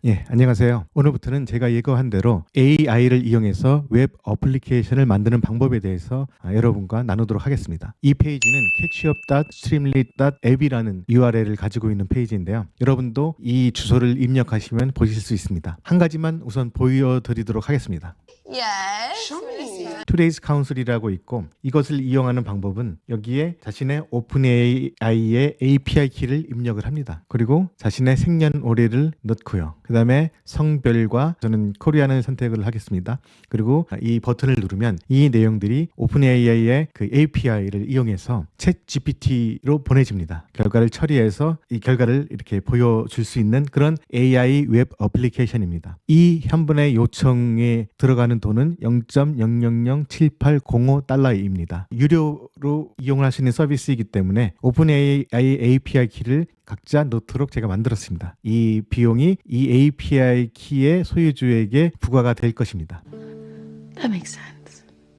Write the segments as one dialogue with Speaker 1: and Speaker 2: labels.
Speaker 1: 예, 안녕하세요. 오늘부터는 제가 예고한 대로 AI를 이용해서 웹 어플리케이션을 만드는 방법에 대해서 여러분과 나누도록 하겠습니다. 이 페이지는 catchup.streamlit.app이라는 URL을 가지고 있는 페이지인데요. 여러분도 이 주소를 입력하시면 보실 수 있습니다. 한 가지만 우선 보여드리도록 하겠습니다.
Speaker 2: Yes.
Speaker 1: Today's Counsel이라고 있고, 이것을 이용하는 방법은 여기에 자신의 오픈AI의 API 키를 입력을 합니다. 그리고 자신의 생년월일을 넣고요. 그 다음에 성별과 저는 코리아는 선택을 하겠습니다. 그리고 이 버튼을 누르면 이 내용들이 오픈AI의 그 API를 이용해서 챗GPT로 보내집니다. 결과를 처리해서 이 결과를 이렇게 보여줄 수 있는 그런 AI 웹 어플리케이션입니다. 이 현번의 요청에 들어가는 돈은 0.0007805달러입니다. 유료로 이용할 수 있는 서비스이기 때문에 오픈AI API 키를 각자 넣도록 제가 만들었습니다. 이 비용이 이 API 키의 소유주에게 부과가 될 것입니다.
Speaker 2: That makes sense.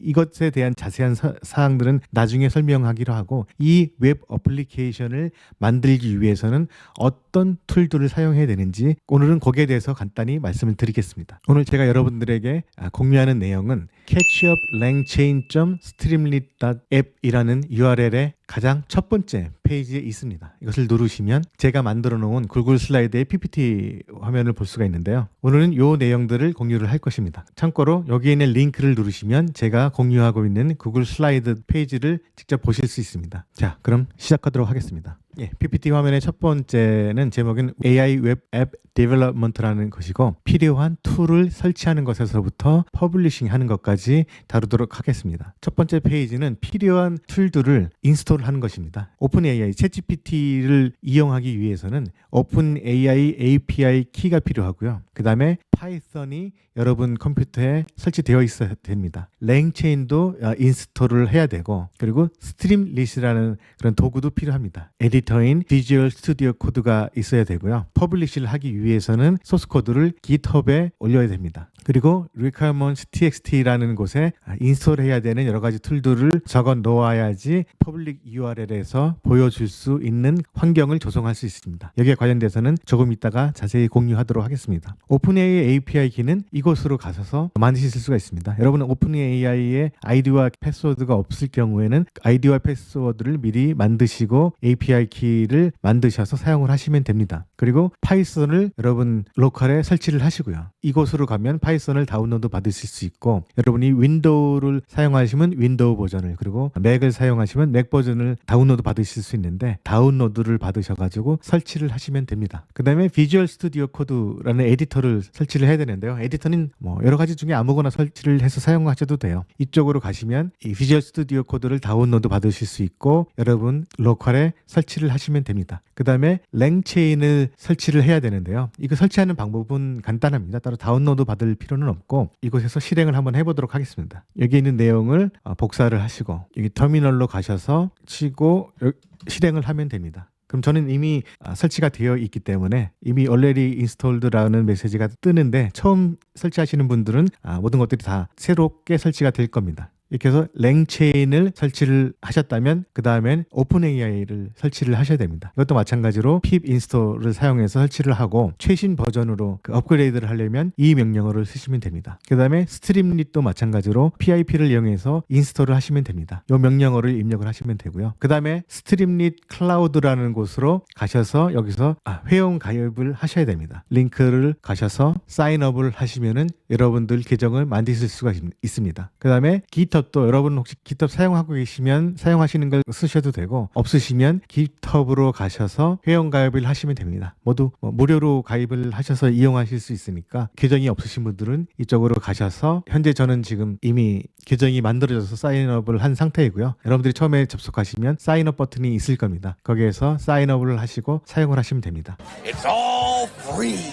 Speaker 1: 이것에 대한 자세한 사항들은 나중에 설명하기로 하고, 이 웹 어플리케이션을 만들기 위해서는 어떤 툴들을 사용해야 되는지 오늘은 거기에 대해서 간단히 말씀을 드리겠습니다. 오늘 제가 여러분들에게 공유하는 내용은 catchuplangchain.streamlit.app이라는 URL의 가장 첫 번째 페이지에 있습니다. 이것을 누르시면 제가 만들어 놓은 구글 슬라이드의 PPT 화면을 볼 수가 있는데요. 오늘은 이 내용들을 공유를 할 것입니다. 참고로 여기에 있는 링크를 누르시면 제가 공유하고 있는 구글 슬라이드 페이지를 직접 보실 수 있습니다. 자, 그럼 시작하도록 하겠습니다. PPT 화면의 첫 번째는 제목은 AI 웹 앱 데벨롭먼트라는 것이고, 필요한 툴을 설치하는 것에서부터 퍼블리싱 하는 것까지 다루도록 하겠습니다. 첫 번째 페이지는 필요한 툴들을 인스톨 하는 것입니다. 오픈AI, 챗GPT를 이용하기 위해서는 오픈AI API 키가 필요하고요. 그 다음에 파이썬이 여러분 컴퓨터에 설치되어 있어야 됩니다. 랭체인도 인스톨을 해야 되고, 그리고 스트림릿이라는 그런 도구도 필요합니다. 에디터인 비주얼 스튜디오 코드가 있어야 되고요. 퍼블리시를 하기 위해서는 소스 코드를 GitHub에 올려야 됩니다. 그리고 requirements txt라는 곳에 인스톨해야 되는 여러 가지 툴들을 적어 놓아야지 퍼블릭 URL에서 보여줄 수 있는 환경을 조성할 수 있습니다. 여기에 관련돼서는 조금 이따가 자세히 공유하도록 하겠습니다. 오픈AI API 키는 이곳으로 가셔서 만드실 수가 있습니다. 여러분은 오픈AI의 아이디와 패스워드가 없을 경우에는 아이디와 패스워드를 미리 만드시고 API 키를 만드셔서 사용을 하시면 됩니다. 그리고 파이썬을 여러분 로컬에 설치를 하시고요. 이곳으로 가면 파이썬을 다운로드 받으실 수 있고, 여러분이 윈도우를 사용하시면 윈도우 버전을, 그리고 맥을 사용하시면 맥 버전을 다운로드 받으실 수 있는데, 다운로드를 받으셔가지고 설치를 하시면 됩니다. 그 다음에 비주얼 스튜디오 코드라는 에디터를 설치를 해야 되는데요. 에디터는 여러 가지 중에 아무거나 설치를 해서 사용하셔도 돼요. 이쪽으로 가시면 이 비주얼 스튜디오 코드를 다운로드 받으실 수 있고, 여러분 로컬에 설치를 하시면 됩니다. 그 다음에 랭체인을 설치를 해야 되는데요. 이거 설치하는 방법은 간단합니다. 따로 다운로드 받을 필요는 없고, 이곳에서 실행을 한번 해보도록 하겠습니다. 여기 있는 내용을 복사를 하시고 여기 터미널로 가셔서 치고 실행을 하면 됩니다. 그럼 저는 이미 설치가 되어 있기 때문에 이미 already installed라는 메시지가 뜨는데, 처음 설치하시는 분들은 모든 것들이 다 새롭게 설치가 될 겁니다. 이렇게 해서 랭체인을 설치를 하셨다면 그 다음엔 오픈AI를 설치를 하셔야 됩니다. 이것도 마찬가지로 pip install을 사용해서 설치를 하고, 최신 버전으로 업그레이드를 하려면 이 명령어를 쓰시면 됩니다. 그 다음에 스트림릿도 마찬가지로 PIP를 이용해서 인스톨을 하시면 됩니다. 이 명령어를 입력을 하시면 되고요. 그 다음에 스트림릿 클라우드라는 곳으로 가셔서 여기서 회원 가입을 하셔야 됩니다. 링크를 가셔서 사인업을 하시면은 여러분들 계정을 만드실 수가 있습니다. 그 다음에 GitHub도 여러분 혹시 GitHub 사용하고 계시면 사용하시는 걸 쓰셔도 되고, 없으시면 GitHub으로 가셔서 회원 가입을 하시면 됩니다. 모두 무료로 가입을 하셔서 이용하실 수 있으니까, 계정이 없으신 분들은 이쪽으로 가셔서, 현재 저는 지금 이미 계정이 만들어져서 사인업을 한 상태이고요. 여러분들이 처음에 접속하시면 사인업 버튼이 있을 겁니다. 거기에서 사인업을 하시고 사용을 하시면 됩니다.
Speaker 3: It's all free.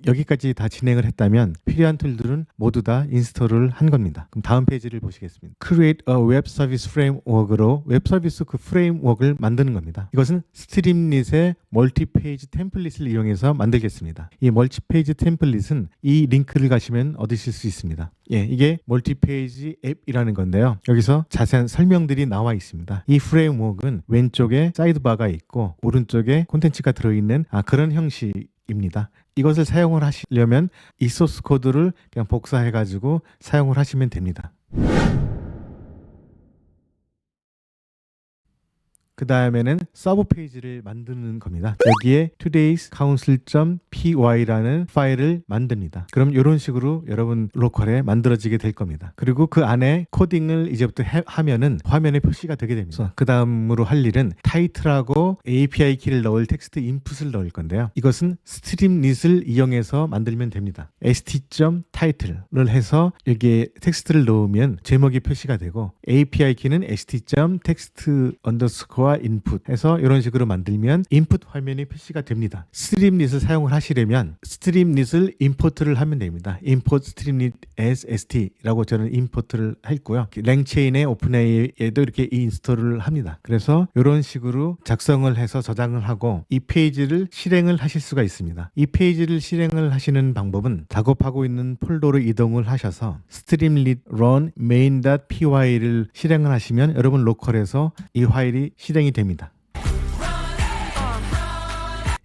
Speaker 1: 여기까지 다 진행을 했다면 필요한 툴들은 모두 다 인스톨을 한 겁니다. 그럼 다음 페이지를 보시겠습니다. Create a Web Service Framework으로 웹 서비스 그 프레임워크를 만드는 겁니다. 이것은 스트림릿의 멀티페이지 템플릿을 이용해서 만들겠습니다. 이 멀티페이지 템플릿은 이 링크를 가시면 얻으실 수 있습니다. 이게 멀티페이지 앱이라는 건데요. 여기서 자세한 설명들이 나와 있습니다. 이 프레임워크는 왼쪽에 사이드바가 있고 오른쪽에 콘텐츠가 들어있는 그런 형식 입니다. 이것을 사용을 하시려면 이 소스 코드를 그냥 복사해 가지고 사용을 하시면 됩니다. 그 다음에는 서브 페이지를 만드는 겁니다. 여기에 today's council.py라는 파일을 만듭니다. 그럼 이런 식으로 여러분 로컬에 만들어지게 될 겁니다. 그리고 그 안에 코딩을 이제부터 하면은 화면에 표시가 되게 됩니다. 그 다음으로 할 일은 타이틀하고 API 키를 넣을 텍스트 인풋을 넣을 건데요. 이것은 스트림릿을 이용해서 만들면 됩니다. st.title를 해서 여기에 텍스트를 넣으면 제목이 표시가 되고 API 키는 st.text_input 해서 이런 식으로 만들면 인풋 화면이 표시가 됩니다. 스트림릿을 사용을 하시려면 스트림릿을 임포트를 하면 됩니다. import streamlit as st라고 저는 임포트를 했고요. 랭체인의 오픈AI에도 이렇게 인스톨을 합니다. 그래서 이런 식으로 작성을 해서 저장을 하고 이 페이지를 실행을 하실 수가 있습니다. 이 페이지를 실행을 하시는 방법은 작업하고 있는 폴더로 이동을 하셔서 streamlit run main.py를 실행을 하시면 여러분 로컬에서 이 파일이 실행이 됩니다.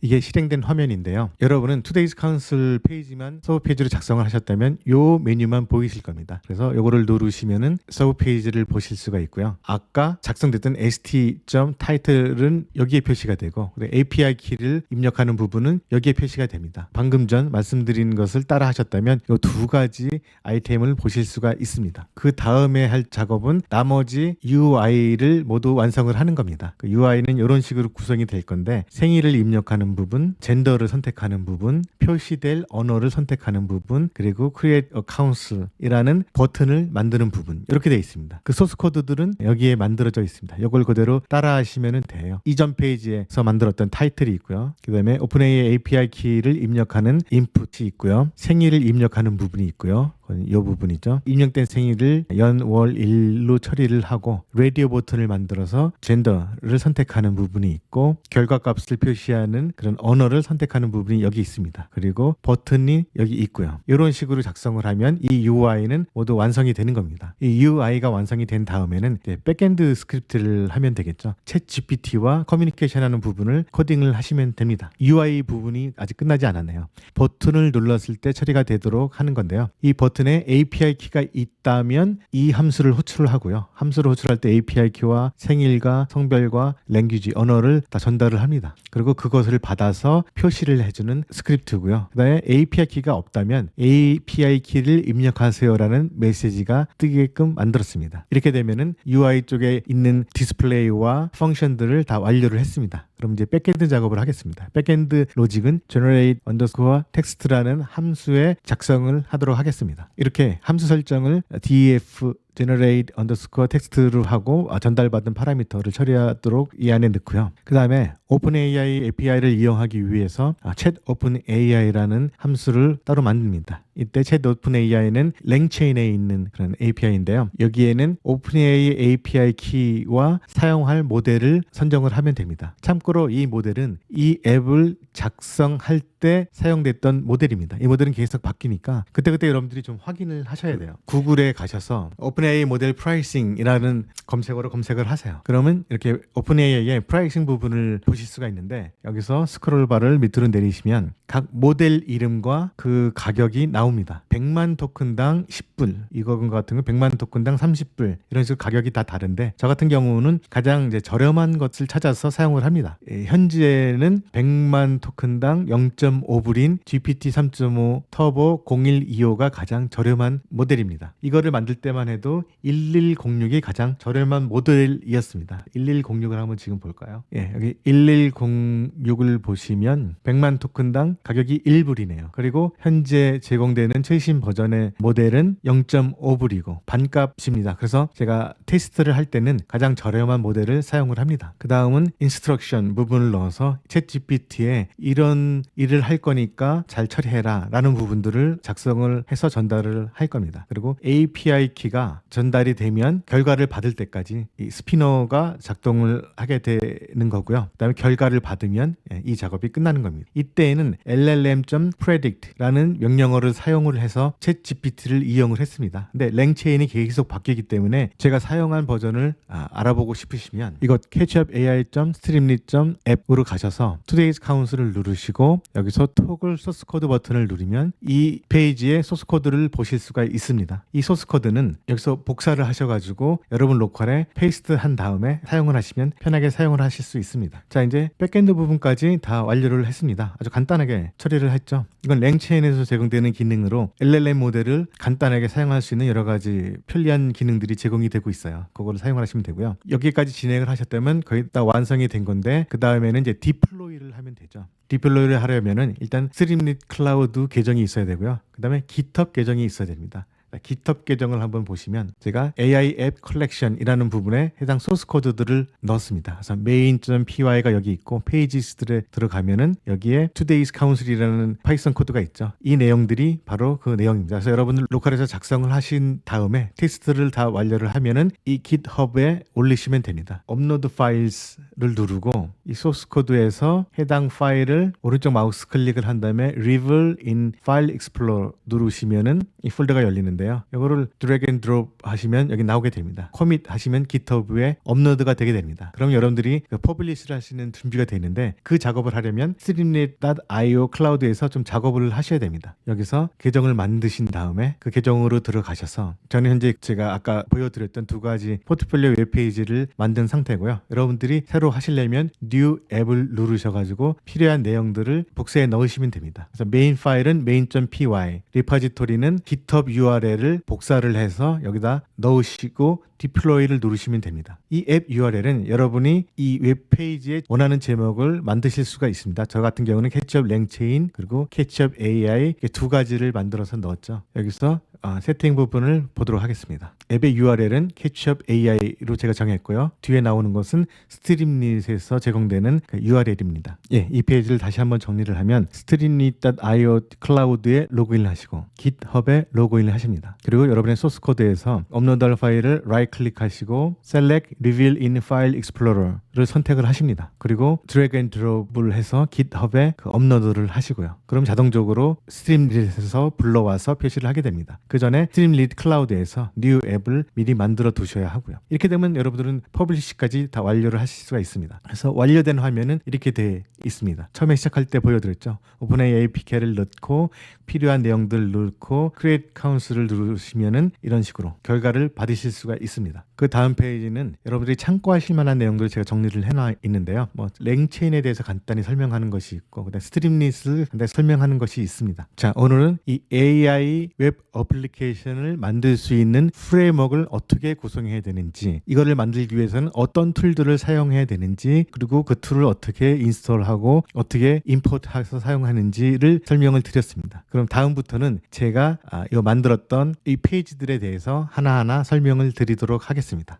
Speaker 1: 이게 실행된 화면인데요. 여러분은 Today's Council 페이지만 서브 페이지로 작성을 하셨다면 이 메뉴만 보이실 겁니다. 그래서 이거를 누르시면은 서브 페이지를 보실 수가 있고요. 아까 작성됐던 st.title은 여기에 표시가 되고 API 키를 입력하는 부분은 여기에 표시가 됩니다. 방금 전 말씀드린 것을 따라 하셨다면 이 두 가지 아이템을 보실 수가 있습니다. 그 다음에 할 작업은 나머지 UI를 모두 완성을 하는 겁니다. 그 UI는 이런 식으로 구성이 될 건데 생일을 입력하는 부분, 젠더를 선택하는 부분, 표시될 언어를 선택하는 부분, 그리고 Create a Council이라는 버튼을 만드는 부분 이렇게 되어 있습니다. 그 소스 코드들은 여기에 만들어져 있습니다. 이걸 그대로 따라 하시면 돼요. 이전 페이지에서 만들었던 타이틀이 있고요. 그 다음에 오픈AI API 키를 입력하는 인풋이 있고요. 생일을 입력하는 부분이 있고요. 이 부분이죠. 입력된 생일을 연, 월, 일로 처리를 하고 라디오 버튼을 만들어서 젠더를 선택하는 부분이 있고 결과값을 표시하는 그런 언어를 선택하는 부분이 여기 있습니다. 그리고 버튼이 여기 있고요. 이런 식으로 작성을 하면 이 UI는 모두 완성이 되는 겁니다. 이 UI가 완성이 된 다음에는 백엔드 스크립트를 하면 되겠죠. 챗 GPT와 커뮤니케이션하는 부분을 코딩을 하시면 됩니다. UI 부분이 아직 끝나지 않았네요. 버튼을 눌렀을 때 처리가 되도록 하는 건데요. 이 버튼에 API 키가 있다면 이 함수를 호출을 하고요. 함수를 호출할 때 API 키와 생일과 성별과 랭귀지, 언어를 다 전달을 합니다. 그리고 그것을 받아서 표시를 해주는 스크립트고요. 그 다음에 API 키가 없다면 API 키를 입력하세요라는 메시지가 뜨게끔 만들었습니다. 이렇게 되면은 UI 쪽에 있는 디스플레이와 펑션들을 다 완료를 했습니다. 그럼 이제 백엔드 작업을 하겠습니다. 백엔드 로직은 generate underscore text라는 함수에 작성을 하도록 하겠습니다. 이렇게 함수 설정을 def generate underscore text로 하고 전달받은 파라미터를 처리하도록 이 안에 넣고요. 그 다음에 오픈AI API를 이용하기 위해서 chat openAI라는 함수를 따로 만듭니다. 이때 chat openAI는 랭체인에 있는 그런 API인데요. 여기에는 오픈AI API 키와 사용할 모델을 선정을 하면 됩니다. 참고로 이 모델은 이 앱을 작성할 때 사용됐던 모델입니다. 이 모델은 계속 바뀌니까 그때그때 여러분들이 좀 확인을 하셔야 돼요. 구글에 가셔서 오픈AI 모델 프라이싱이라는 검색어로 검색을 하세요. 그러면 이렇게 오픈AI의 프라이싱 부분을 보실 수가 있는데 여기서 스크롤 바를 밑으로 내리시면 각 모델 이름과 그 가격이 나옵니다. 100만 토큰당 10불, 이거 같은 거 100만 토큰당 30불 이런 식으로 가격이 다 다른데 저 같은 경우는 가장 이제 저렴한 것을 찾아서 사용을 합니다. 현재는 100만 토큰당 0.5불인 GPT 3.5 터보 0125가 가장 저렴한 모델입니다. 이거를 만들 때만 해도 1106이 가장 저렴한 모델이었습니다. 1106을 한번 지금 볼까요? 예, 여기 1106을 보시면 100만 토큰당 가격이 1불이네요. 그리고 현재 제공되는 최신 버전의 모델은 0.5불이고 반값입니다. 그래서 제가 테스트를 할 때는 가장 저렴한 모델을 사용을 합니다. 그 다음은 인스트럭션 부분을 넣어서 챗 GPT에 이런 일을 할 거니까 잘 처리해라 라는 부분들을 작성을 해서 전달을 할 겁니다. 그리고 API 키가 전달이 되면 결과를 받을 때까지 이 스피너가 작동을 하게 되는 거고요. 그 다음에 결과를 받으면 이 작업이 끝나는 겁니다. 이때에는 llm.predict라는 명령어를 사용을 해서 챗 GPT를 이용을 했습니다. 근데 랭체인이 계속 바뀌기 때문에 제가 사용한 버전을 알아보고 싶으시면 이것 catchupai.streamlit.app으로 가셔서 today's council을 컨트롤 누르시고 여기서 토글 소스 코드 버튼을 누르면 이 페이지의 소스 코드를 보실 수가 있습니다. 이 소스 코드는 여기서 복사를 하셔가지고 여러분 로컬에 페이스트 한 다음에 사용을 하시면 편하게 사용을 하실 수 있습니다. 자, 이제 백엔드 부분까지 다 완료를 했습니다. 아주 간단하게 처리를 했죠. 이건 랭체인에서 제공되는 기능으로 LLM 모델을 간단하게 사용할 수 있는 여러 가지 편리한 기능들이 제공이 되고 있어요. 그거를 사용하시면 되고요. 여기까지 진행을 하셨다면 거의 다 완성이 된 건데 그 다음에는 이제 디플로이를 하면 되죠. 디플로이를 하려면은 일단 스트림릿 클라우드 계정이 있어야 되고요. 그 다음에 GitHub 계정이 있어야 됩니다. GitHub 계정을 한번 보시면 제가 AI 앱 컬렉션이라는 부분에 해당 소스 코드들을 넣었습니다. 그래서 main.py가 여기 있고 페이지스들에 들어가면은 여기에 today's council이라는 파이썬 코드가 있죠. 이 내용들이 바로 그 내용입니다. 그래서 여러분들 로컬에서 작성을 하신 다음에 테스트를 다 완료를 하면은 이 GitHub에 올리시면 됩니다. 업로드 파일스를 누르고 이 소스 코드에서 해당 파일을 오른쪽 마우스 클릭을 한 다음에 Reveal in File Explorer 누르시면은 이 폴더가 열리는데 이거를 드래그 앤 드롭 하시면 여기 나오게 됩니다. 커밋 하시면 GitHub에 업로드가 되게 됩니다. 그럼 여러분들이 그 퍼블리시를 하시는 준비가 되는데 그 작업을 하려면 streamlit.io 클라우드에서 좀 작업을 하셔야 됩니다. 여기서 계정을 만드신 다음에 그 계정으로 들어가셔서 저는 현재 제가 아까 보여드렸던 두 가지 포트폴리오 웹페이지를 만든 상태고요. 여러분들이 새로 하시려면 New 앱을 누르셔가지고 필요한 내용들을 복사해 넣으시면 됩니다. 그래서 메인 파일은 main.py, 리파지토리는 GitHub URL을 복사를 해서 여기다 넣으시고 디플로이를 누르시면 됩니다. 이 앱 URL은 여러분이 이 웹페이지에 원하는 제목을 만드실 수가 있습니다. 저 같은 경우는 캐치업 랭체인 그리고 캐치업 AI 두 가지를 만들어서 넣었죠. 여기서 세팅 부분을 보도록 하겠습니다. 앱의 URL은 캐치업 AI로 제가 정했고요. 뒤에 나오는 것은 스트림릿에서 제공되는 그 URL입니다. 예, 이 페이지를 다시 한번 정리를 하면 streamlit.io 클라우드에 로그인을 하시고 GitHub에 로그인을 하십니다. 그리고 여러분의 소스 코드에서 업로드할 파일을 라이트 클릭하시고 Select Reveal in File Explorer를 선택을 하십니다. 그리고 드래그 앤 드롭을 해서 GitHub에 그 업로드를 하시고요. 그럼 자동적으로 스트림릿에서 불러와서 표시를 하게 됩니다. 그 전에 스트림릿 클라우드에서 New 앱을 미리 만들어 두셔야 하고요. 이렇게 되면 여러분들은 퍼블리시까지 다 완료를 하실 수가 있습니다. 그래서 완료된 화면은 이렇게 돼 있습니다. 처음에 시작할 때 보여드렸죠. 오픈AI APK를 넣고 필요한 내용들 넣고 Create Count을 누르시면은 이런 식으로 결과를 받으실 수가 있습니다. 그 다음 페이지는 여러분들이 참고하실 만한 내용들을 제가 정리를 해놔 있는데요. 뭐 랭체인에 대해서 간단히 설명하는 것이 있고 그다음 스트림릿을 간단히 설명하는 것이 있습니다. 자, 오늘은 이 AI 웹 어플리케이션을 만들 수 있는 프레임워크를 어떻게 구성해야 되는지, 이거를 만들기 위해서는 어떤 툴들을 사용해야 되는지, 그리고 그 툴을 어떻게 인스톨하고 어떻게 임포트해서 사용하는지를 설명을 드렸습니다. 그럼 다음부터는 제가 이거 만들었던 이 페이지들에 대해서 하나하나 설명을 드리도록 하겠습니다.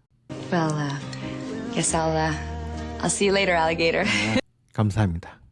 Speaker 2: Well, guess I'll see you later, alligator.
Speaker 1: 감사합니다.